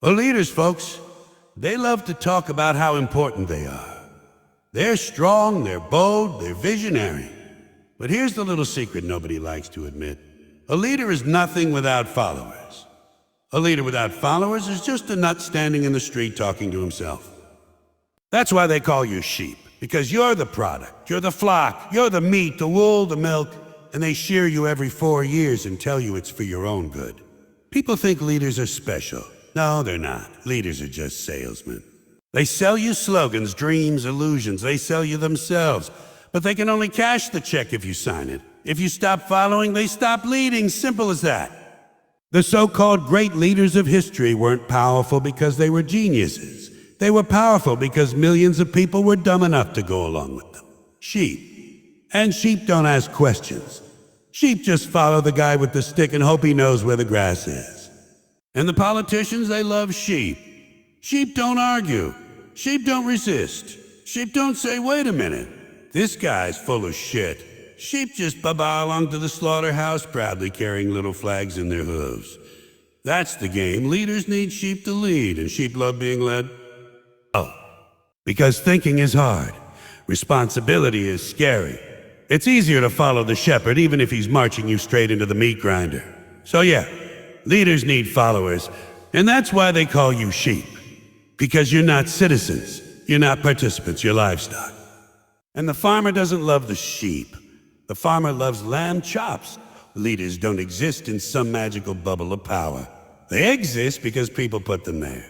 Well, leaders, folks, they love to talk about how important they are. They're strong, they're bold, they're visionary. But here's the little secret nobody likes to admit. A leader is nothing without followers. A leader without followers is just a nut standing in the street talking to himself. That's why they call you sheep, because you're the product, you're the flock, you're the meat, the wool, the milk, and they shear you every 4 years and tell you it's for your own good. People think leaders are special. No, they're not. Leaders are just salesmen. They sell you slogans, dreams, illusions. They sell you themselves. But they can only cash the check if you sign it. If you stop following, they stop leading. Simple as that. The so-called great leaders of history weren't powerful because they were geniuses. They were powerful because millions of people were dumb enough to go along with them. Sheep. And sheep don't ask questions. Sheep just follow the guy with the stick and hope he knows where the grass is. And the politicians, they love sheep. Sheep don't argue. Sheep don't resist. Sheep don't say, wait a minute, this guy's full of shit. Sheep just baa along to the slaughterhouse, proudly carrying little flags in their hooves. That's the game. Leaders need sheep to lead, and sheep love being led. Oh, because thinking is hard. Responsibility is scary. It's easier to follow the shepherd, even if he's marching you straight into the meat grinder. So yeah, leaders need followers, and that's why they call you sheep. Because you're not citizens, you're not participants, you're livestock. And the farmer doesn't love the sheep. The farmer loves lamb chops. Leaders don't exist in some magical bubble of power. They exist because people put them there.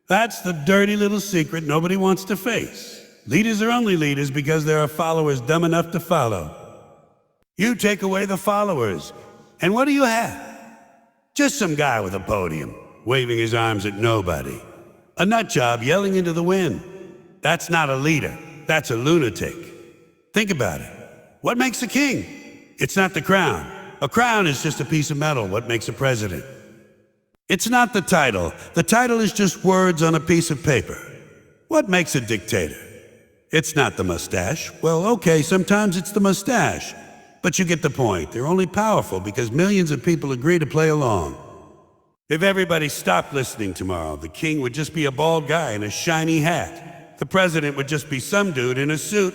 That's the dirty little secret nobody wants to face. Leaders are only leaders because there are followers dumb enough to follow. You take away the followers, and what do you have? Just some guy with a podium, waving his arms at nobody. A nut job yelling into the wind. That's not a leader. That's a lunatic. Think about it. What makes a king? It's not the crown. A crown is just a piece of metal. What makes a president? It's not the title. The title is just words on a piece of paper. What makes a dictator? It's not the mustache. Well, okay, sometimes it's the mustache. But you get the point. They're only powerful because millions of people agree to play along. If everybody stopped listening tomorrow, the king would just be a bald guy in a shiny hat. The president would just be some dude in a suit,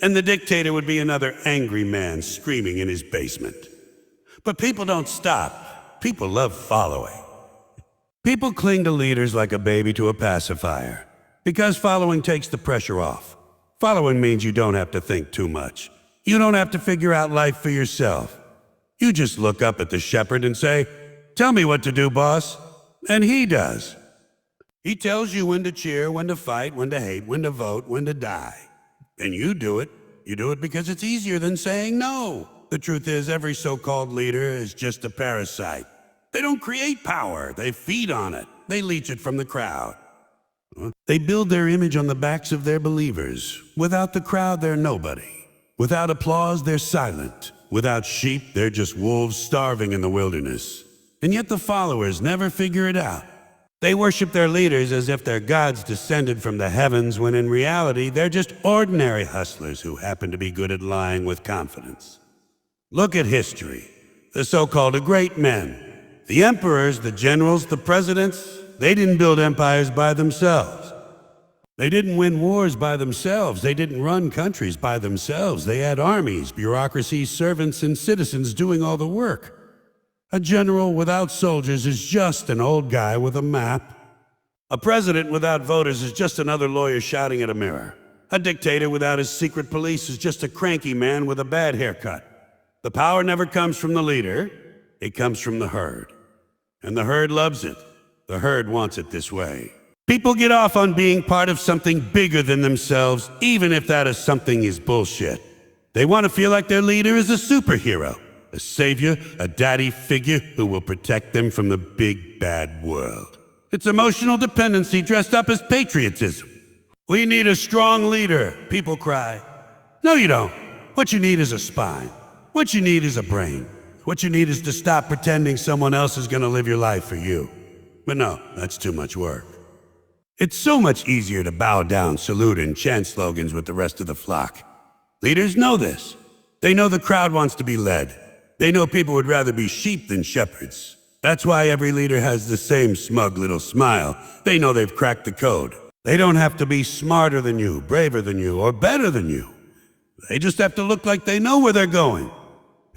and the dictator would be another angry man screaming in his basement. But people don't stop. People love following. People cling to leaders like a baby to a pacifier, because following takes the pressure off. Following means you don't have to think too much. You don't have to figure out life for yourself. You just look up at the shepherd and say, "Tell me what to do, boss." And he does. He tells you when to cheer, when to fight, when to hate, when to vote, when to die. And you do it. You do it because it's easier than saying no. The truth is, every so-called leader is just a parasite. They don't create power. They feed on it. They leech it from the crowd. They build their image on the backs of their believers. Without the crowd, they're nobody. Without applause, they're silent. Without sheep, they're just wolves starving in the wilderness. And yet the followers never figure it out. They worship their leaders as if they're gods descended from the heavens, when in reality, they're just ordinary hustlers who happen to be good at lying with confidence. Look at history. The so-called great men. The emperors, the generals, the presidents, they didn't build empires by themselves. They didn't win wars by themselves. They didn't run countries by themselves. They had armies, bureaucracies, servants, and citizens doing all the work. A general without soldiers is just an old guy with a map. A president without voters is just another lawyer shouting at a mirror. A dictator without his secret police is just a cranky man with a bad haircut. The power never comes from the leader. It comes from the herd. And the herd loves it. The herd wants it this way. People get off on being part of something bigger than themselves, even if that is something is bullshit. They want to feel like their leader is a superhero. A savior, a daddy figure who will protect them from the big bad world. It's emotional dependency dressed up as patriotism. We need a strong leader, people cry. No, you don't. What you need is a spine. What you need is a brain. What you need is to stop pretending someone else is going to live your life for you. But no, that's too much work. It's so much easier to bow down, salute, and chant slogans with the rest of the flock. Leaders know this. They know the crowd wants to be led. They know people would rather be sheep than shepherds. That's why every leader has the same smug little smile. They know they've cracked the code. They don't have to be smarter than you, braver than you, or better than you. They just have to look like they know where they're going.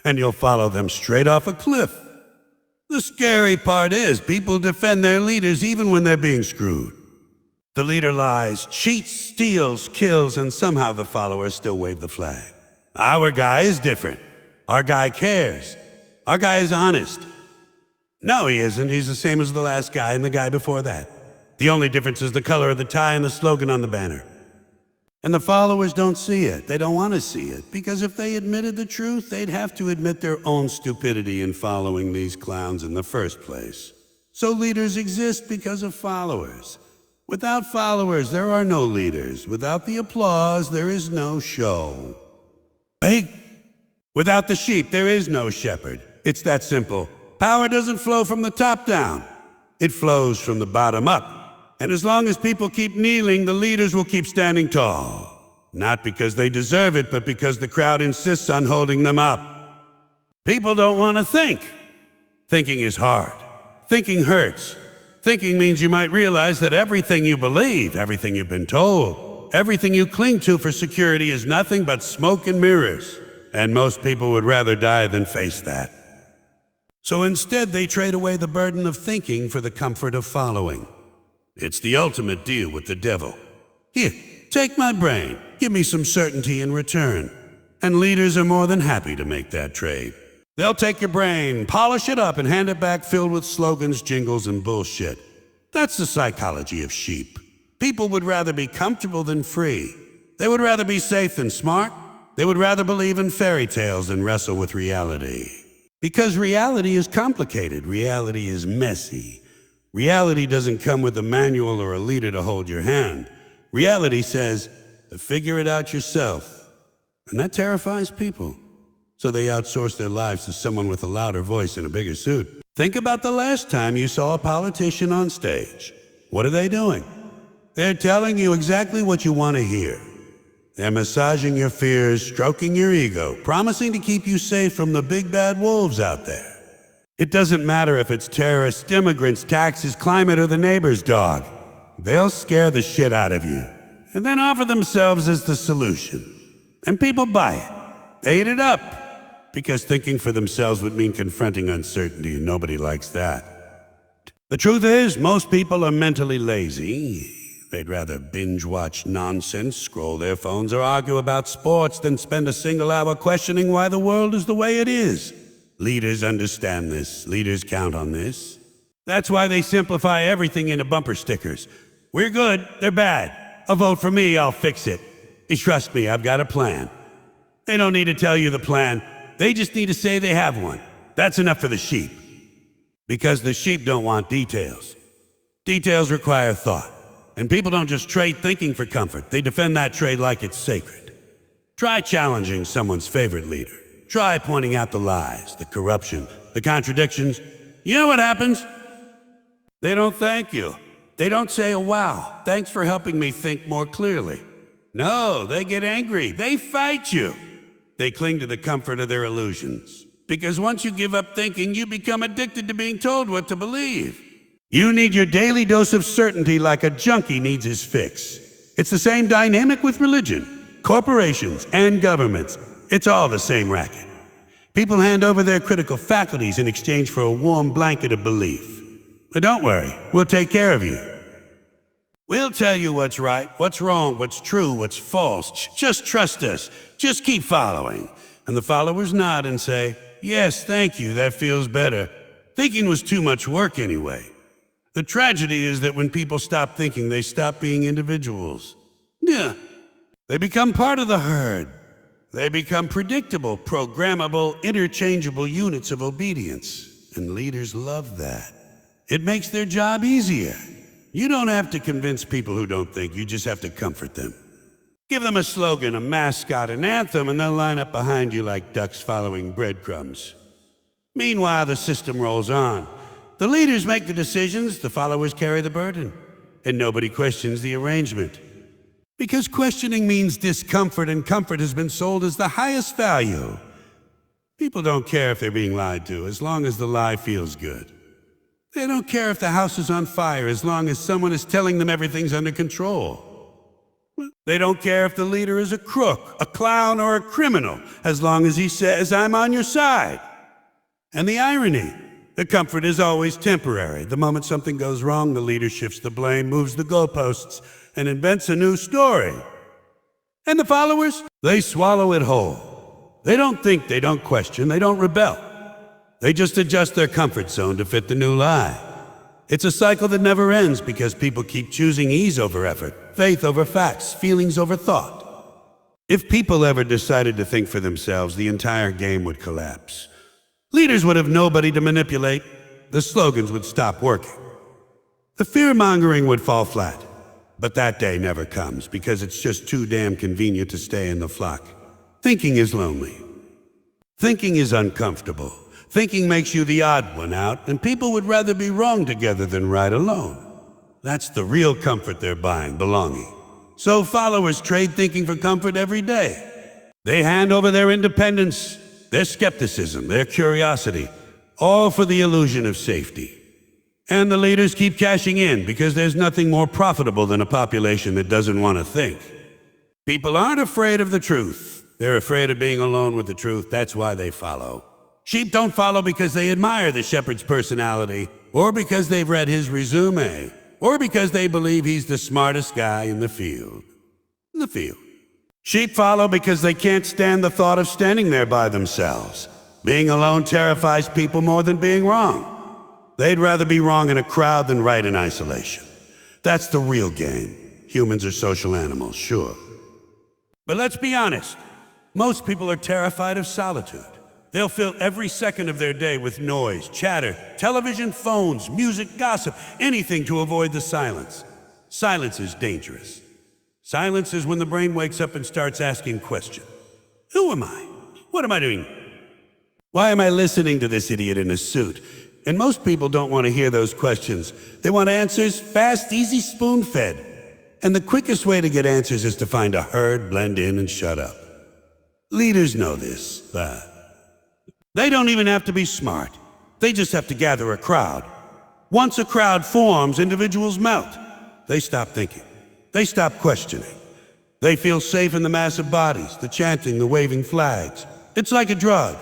And you'll follow them straight off a cliff. The scary part is people defend their leaders even when they're being screwed. The leader lies, cheats, steals, kills, and somehow the followers still wave the flag. Our guy is different. Our guy cares. Our guy is honest. No, he isn't. He's the same as the last guy and the guy before that. The only difference is the color of the tie and the slogan on the banner. And the followers don't see it. They don't want to see it, because if they admitted the truth, they'd have to admit their own stupidity in following these clowns in the first place. So leaders exist because of followers. Without followers, there are no leaders. Without the applause, there is no show. Hey, without the sheep, there is no shepherd. It's that simple. Power doesn't flow from the top down. It flows from the bottom up. And as long as people keep kneeling, the leaders will keep standing tall. Not because they deserve it, but because the crowd insists on holding them up. People don't want to think. Thinking is hard. Thinking hurts. Thinking means you might realize that everything you believe, everything you've been told, everything you cling to for security is nothing but smoke and mirrors. And most people would rather die than face that. So instead, they trade away the burden of thinking for the comfort of following. It's the ultimate deal with the devil. Here, take my brain. Give me some certainty in return. And leaders are more than happy to make that trade. They'll take your brain, polish it up, and hand it back filled with slogans, jingles, and bullshit. That's the psychology of sheep. People would rather be comfortable than free. They would rather be safe than smart. They would rather believe in fairy tales than wrestle with reality. Because reality is complicated. Reality is messy. Reality doesn't come with a manual or a leader to hold your hand. Reality says, figure it out yourself. And that terrifies people. So they outsource their lives to someone with a louder voice and a bigger suit. Think about the last time you saw a politician on stage. What are they doing? They're telling you exactly what you want to hear. They're massaging your fears, stroking your ego, promising to keep you safe from the big bad wolves out there. It doesn't matter if it's terrorists, immigrants, taxes, climate, or the neighbor's dog. They'll scare the shit out of you, and then offer themselves as the solution. And people buy it. They eat it up, because thinking for themselves would mean confronting uncertainty, and nobody likes that. The truth is, most people are mentally lazy. They'd rather binge-watch nonsense, scroll their phones, or argue about sports than spend a single hour questioning why the world is the way it is. Leaders understand this. Leaders count on this. That's why they simplify everything into bumper stickers. We're good, they're bad. A vote for me, I'll fix it. You trust me, I've got a plan. They don't need to tell you the plan. They just need to say they have one. That's enough for the sheep. Because the sheep don't want details. Details require thought. And people don't just trade thinking for comfort. They defend that trade like it's sacred. Try challenging someone's favorite leader. Try pointing out the lies, the corruption, the contradictions. You know what happens? They don't thank you. They don't say, "Oh, wow, thanks for helping me think more clearly." No, they get angry. They fight you. They cling to the comfort of their illusions. Because once you give up thinking, you become addicted to being told what to believe. You need your daily dose of certainty like a junkie needs his fix. It's the same dynamic with religion, corporations, and governments. It's all the same racket. People hand over their critical faculties in exchange for a warm blanket of belief. But don't worry, we'll take care of you. We'll tell you what's right, what's wrong, what's true, what's false. Just trust us. Just keep following. And the followers nod and say, "Yes, thank you, that feels better." Thinking was too much work anyway. The tragedy is that when people stop thinking, they stop being individuals. Yeah. They become part of the herd. They become predictable, programmable, interchangeable units of obedience. And leaders love that. It makes their job easier. You don't have to convince people who don't think, you just have to comfort them. Give them a slogan, a mascot, an anthem, and they'll line up behind you like ducks following breadcrumbs. Meanwhile, the system rolls on. The leaders make the decisions, the followers carry the burden, and nobody questions the arrangement. Because questioning means discomfort, and comfort has been sold as the highest value. People don't care if they're being lied to, as long as the lie feels good. They don't care if the house is on fire as long as someone is telling them everything's under control. They don't care if the leader is a crook, a clown, or a criminal, as long as he says, "I'm on your side." And the irony, the comfort is always temporary. The moment something goes wrong, the leader shifts the blame, moves the goalposts, and invents a new story. And the followers, they swallow it whole. They don't think, they don't question, they don't rebel. They just adjust their comfort zone to fit the new lie. It's a cycle that never ends because people keep choosing ease over effort, faith over facts, feelings over thought. If people ever decided to think for themselves, the entire game would collapse. Leaders would have nobody to manipulate. The slogans would stop working. The fear-mongering would fall flat. But that day never comes because it's just too damn convenient to stay in the flock. Thinking is lonely. Thinking is uncomfortable. Thinking makes you the odd one out, and people would rather be wrong together than right alone. That's the real comfort they're buying, belonging. So followers trade thinking for comfort every day. They hand over their independence, their skepticism, their curiosity, all for the illusion of safety. And the leaders keep cashing in because there's nothing more profitable than a population that doesn't want to think. People aren't afraid of the truth. They're afraid of being alone with the truth. That's why they follow. Sheep don't follow because they admire the shepherd's personality, or because they've read his resume, or because they believe he's the smartest guy in the field. Sheep follow because they can't stand the thought of standing there by themselves. Being alone terrifies people more than being wrong. They'd rather be wrong in a crowd than right in isolation. That's the real game. Humans are social animals, sure. But let's be honest. Most people are terrified of solitude. They'll fill every second of their day with noise, chatter, television, phones, music, gossip, anything to avoid the silence. Silence is dangerous. Silence is when the brain wakes up and starts asking questions. Who am I? What am I doing? Why am I listening to this idiot in a suit? And most people don't want to hear those questions. They want answers fast, easy, spoon-fed. And the quickest way to get answers is to find a herd, blend in, and shut up. Leaders know this. They don't even have to be smart. They just have to gather a crowd. Once a crowd forms, individuals melt. They stop thinking. They stop questioning. They feel safe in the mass of bodies, the chanting, the waving flags. It's like a drug.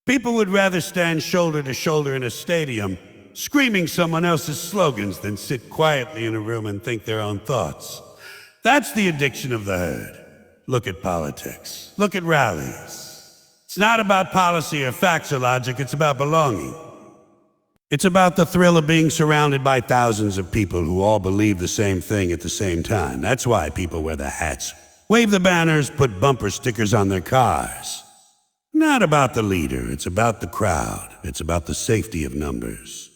People would rather stand shoulder to shoulder in a stadium, screaming someone else's slogans, than sit quietly in a room and think their own thoughts. That's the addiction of the herd. Look at politics. Look at rallies. It's not about policy or facts or logic, it's about belonging. It's about the thrill of being surrounded by thousands of people who all believe the same thing at the same time. That's why people wear the hats, wave the banners, put bumper stickers on their cars. Not about the leader, it's about the crowd. It's about the safety of numbers.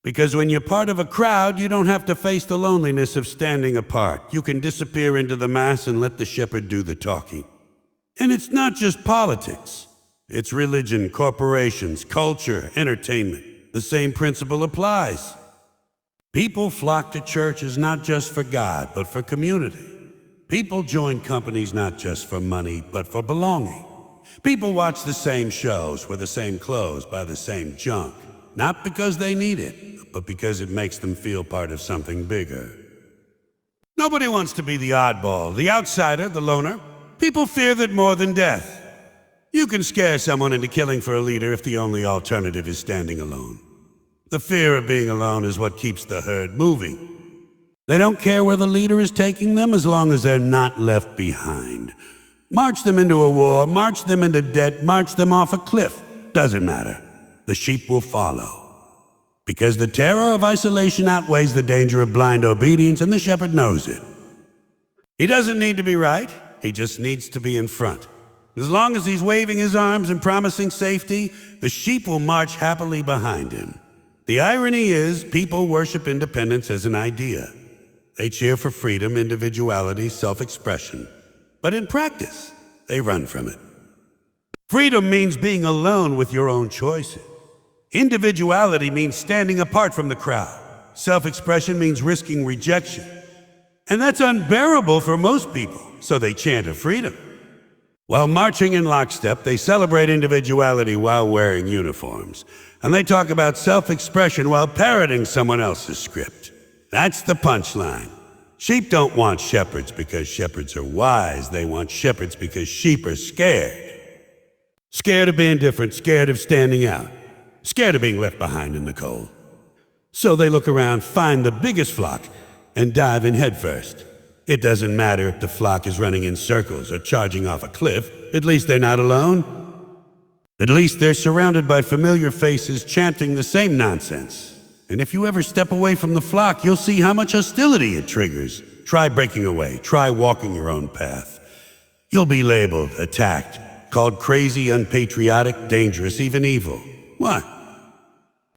Because when you're part of a crowd, you don't have to face the loneliness of standing apart. You can disappear into the mass and let the shepherd do the talking. And it's not just politics. It's religion, corporations, culture, entertainment. The same principle applies. People flock to churches not just for God, but for community. People join companies not just for money, but for belonging. People watch the same shows, wear the same clothes, buy the same junk. Not because they need it, but because it makes them feel part of something bigger. Nobody wants to be the oddball, the outsider, the loner. People fear that more than death. You can scare someone into killing for a leader if the only alternative is standing alone. The fear of being alone is what keeps the herd moving. They don't care where the leader is taking them as long as they're not left behind. March them into a war, march them into debt, march them off a cliff. Doesn't matter. The sheep will follow. Because the terror of isolation outweighs the danger of blind obedience, and the shepherd knows it. He doesn't need to be right. He just needs to be in front. As long as he's waving his arms and promising safety, the sheep will march happily behind him. The irony is, people worship independence as an idea. They cheer for freedom, individuality, self-expression. But in practice, they run from it. Freedom means being alone with your own choices. Individuality means standing apart from the crowd. Self-expression means risking rejection. And that's unbearable for most people, so they chant of freedom. While marching in lockstep, they celebrate individuality while wearing uniforms. And they talk about self-expression while parroting someone else's script. That's the punchline. Sheep don't want shepherds because shepherds are wise. They want shepherds because sheep are scared. Scared of being different, scared of standing out, scared of being left behind in the cold. So they look around, find the biggest flock, and dive in headfirst. It doesn't matter if the flock is running in circles or charging off a cliff. At least they're not alone. At least they're surrounded by familiar faces chanting the same nonsense. And if you ever step away from the flock, you'll see how much hostility it triggers. Try breaking away. Try walking your own path. You'll be labeled, attacked, called crazy, unpatriotic, dangerous, even evil. Why?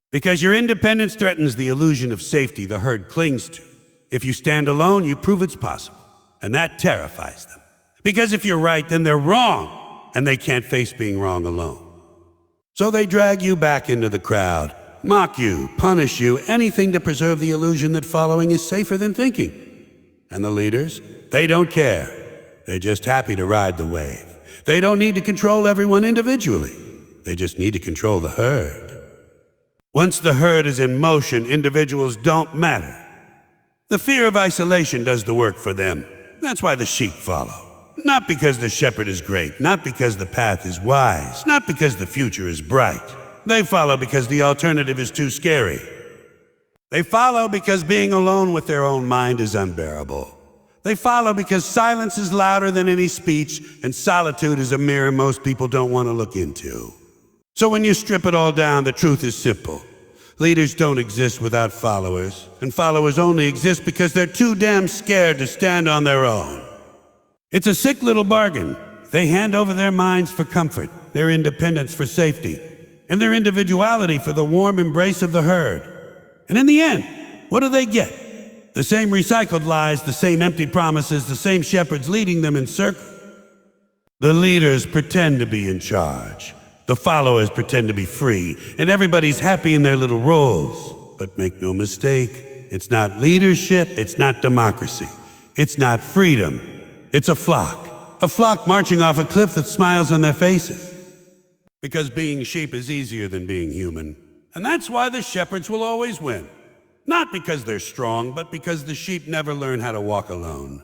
Because your independence threatens the illusion of safety the herd clings to. If you stand alone, you prove it's possible. And that terrifies them. Because if you're right, then they're wrong. And they can't face being wrong alone. So they drag you back into the crowd, mock you, punish you, anything to preserve the illusion that following is safer than thinking. And the leaders, they don't care. They're just happy to ride the wave. They don't need to control everyone individually. They just need to control the herd. Once the herd is in motion, individuals don't matter. The fear of isolation does the work for them. That's why the sheep follow. Not because the shepherd is great, not because the path is wise, not because the future is bright. They follow because the alternative is too scary. They follow because being alone with their own mind is unbearable. They follow because silence is louder than any speech, and solitude is a mirror most people don't want to look into. So when you strip it all down, the truth is simple. Leaders don't exist without followers, and followers only exist because they're too damn scared to stand on their own. It's a sick little bargain. They hand over their minds for comfort, their independence for safety, and their individuality for the warm embrace of the herd. And in the end, what do they get? The same recycled lies, the same empty promises, the same shepherds leading them in circles. The leaders pretend to be in charge. The followers pretend to be free, and everybody's happy in their little roles. But make no mistake, it's not leadership, it's not democracy, it's not freedom. It's a flock marching off a cliff that smiles on their faces. Because being sheep is easier than being human. And that's why the shepherds will always win. Not because they're strong, but because the sheep never learn how to walk alone.